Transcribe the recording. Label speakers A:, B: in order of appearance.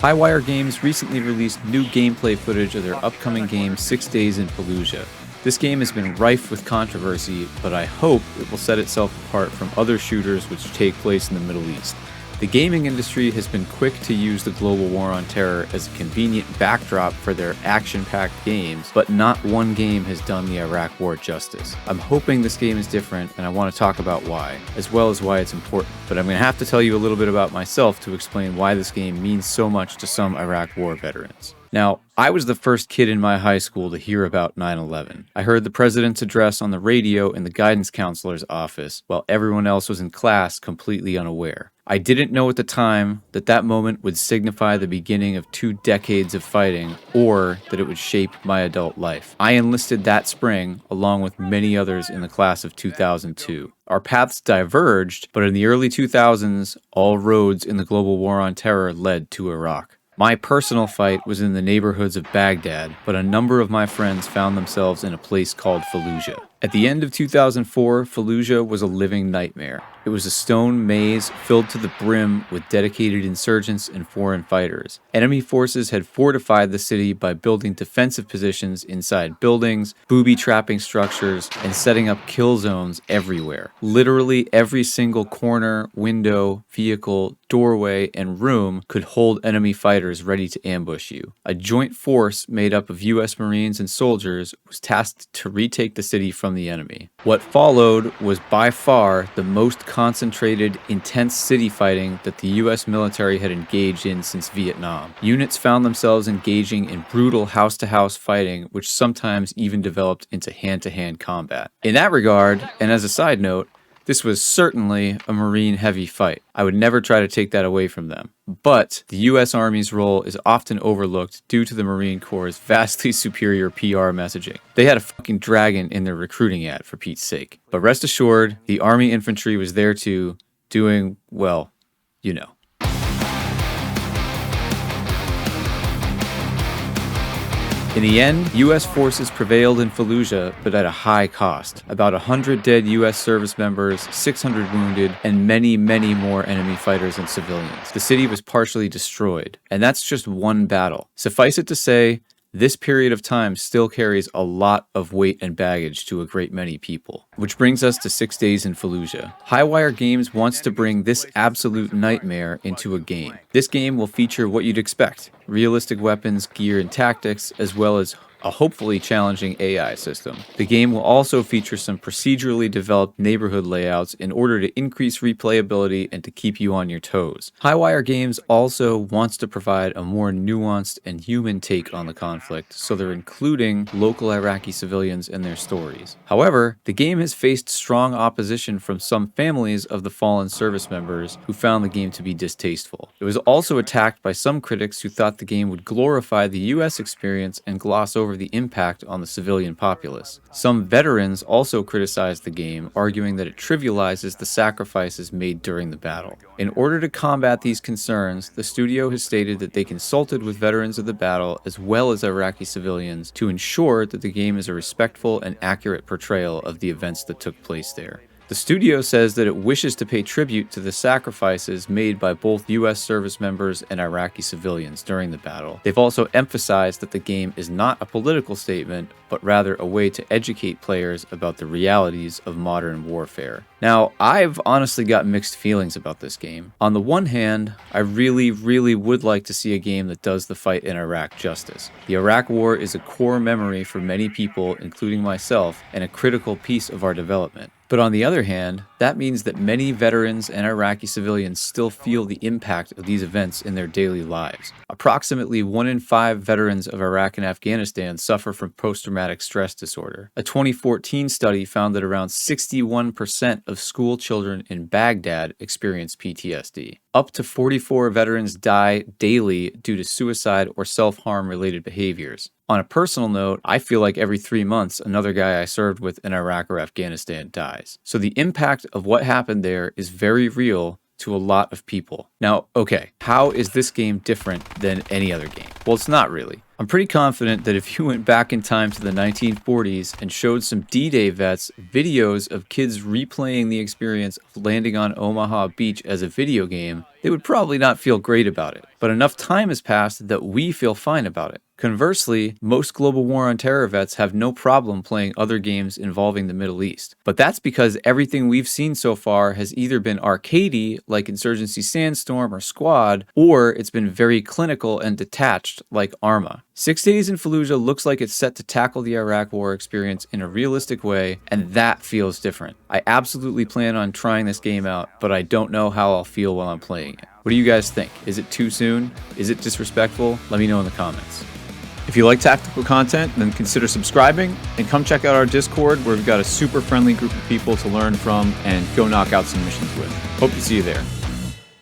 A: Highwire Games recently released new gameplay footage of their upcoming game 6 Days in Fallujah. This game has been rife with controversy, but I hope it will set itself apart from other shooters which take place in the Middle East. The gaming industry has been quick to use the global war on terror as a convenient backdrop for their action-packed games, but not one game has done the Iraq War justice. I'm hoping this game is different, and I want to talk about why, as well as why it's important. But I'm going to have to tell you a little bit about myself to explain why this game means so much to some Iraq War veterans. Now, I was the first kid in my high school to hear about 9/11. I heard the president's address on the radio in the guidance counselor's office, while everyone else was in class completely unaware. I didn't know at the time that that moment would signify the beginning of 2 decades of fighting, or that it would shape my adult life. I enlisted that spring, along with many others in the class of 2002. Our paths diverged, but in the early 2000s, all roads in the global war on terror led to Iraq. My personal fight was in the neighborhoods of Baghdad, but a number of my friends found themselves in a place called Fallujah. At the end of 2004, Fallujah was a living nightmare. It was a stone maze filled to the brim with dedicated insurgents and foreign fighters. Enemy forces had fortified the city by building defensive positions inside buildings, booby-trapping structures, and setting up kill zones everywhere. Literally every single corner, window, vehicle, doorway, and room could hold enemy fighters ready to ambush you. A joint force made up of US Marines and soldiers was tasked to retake the city from the enemy. What followed was by far the most concentrated, intense city fighting that the US military had engaged in since Vietnam. Units found themselves engaging in brutal house-to-house fighting, which sometimes even developed into hand-to-hand combat. In that regard, and as a side note, this was certainly a Marine heavy fight. I would never try to take that away from them. But the US Army's role is often overlooked due to the Marine Corps' vastly superior PR messaging. They had a fucking dragon in their recruiting ad, for Pete's sake. But rest assured, the Army infantry was there too, doing, well, you know. In the end, U.S. forces prevailed in Fallujah, but at a high cost. About 100 dead U.S. service members, 600 wounded, and many, many more enemy fighters and civilians. The city was partially destroyed, and that's just one battle. Suffice it to say, this period of time still carries a lot of weight and baggage to a great many people. Which brings us to 6 Days in Fallujah. Highwire Games wants to bring this absolute nightmare into a game. This game will feature what you'd expect: realistic weapons, gear, and tactics, as well as a hopefully challenging AI system. The game will also feature some procedurally developed neighborhood layouts in order to increase replayability and to keep you on your toes. Highwire Games also wants to provide a more nuanced and human take on the conflict, so they're including local Iraqi civilians and their stories. However, the game has faced strong opposition from some families of the fallen service members who found the game to be distasteful. It was also attacked by some critics who thought the game would glorify the US experience and gloss over the impact on the civilian populace. Some veterans also criticized the game, arguing that it trivializes the sacrifices made during the battle. In order to combat these concerns, the studio has stated that they consulted with veterans of the battle as well as Iraqi civilians to ensure that the game is a respectful and accurate portrayal of the events that took place there. The studio says that it wishes to pay tribute to the sacrifices made by both US service members and Iraqi civilians during the battle. They've also emphasized that the game is not a political statement, but rather a way to educate players about the realities of modern warfare. Now, I've honestly got mixed feelings about this game. On the one hand, I really would like to see a game that does the fight in Iraq justice. The Iraq War is a core memory for many people, including myself, and a critical piece of our development. But on the other hand, that means that many veterans and Iraqi civilians still feel the impact of these events in their daily lives. Approximately 1 in 5 veterans of Iraq and Afghanistan suffer from post-traumatic stress disorder. A 2014 study found that around 61% of school children in Baghdad experience PTSD. Up to 44 veterans die daily due to suicide or self-harm related behaviors. On a personal note, I feel like every 3 months, another guy I served with in Iraq or Afghanistan dies. So the impact of what happened there is very real to a lot of people. Now, okay, how is this game different than any other game? Well, it's not really. I'm pretty confident that if you went back in time to the 1940s and showed some D-Day vets videos of kids replaying the experience of landing on Omaha Beach as a video game, they would probably not feel great about it. But enough time has passed that we feel fine about it. Conversely, most global war on terror vets have no problem playing other games involving the Middle East. But that's because everything we've seen so far has either been arcadey, like Insurgency Sandstorm or Squad, or it's been very clinical and detached, like Arma. 6 Days in Fallujah looks like it's set to tackle the Iraq War experience in a realistic way, and that feels different. I absolutely plan on trying this game out, but I don't know how I'll feel while I'm playing it. What do you guys think? Is it too soon? Is it disrespectful? Let me know in the comments. If you like tactical content, then consider subscribing and come check out our Discord where we've got a super friendly group of people to learn from and go knock out some missions with. Hope to see you there.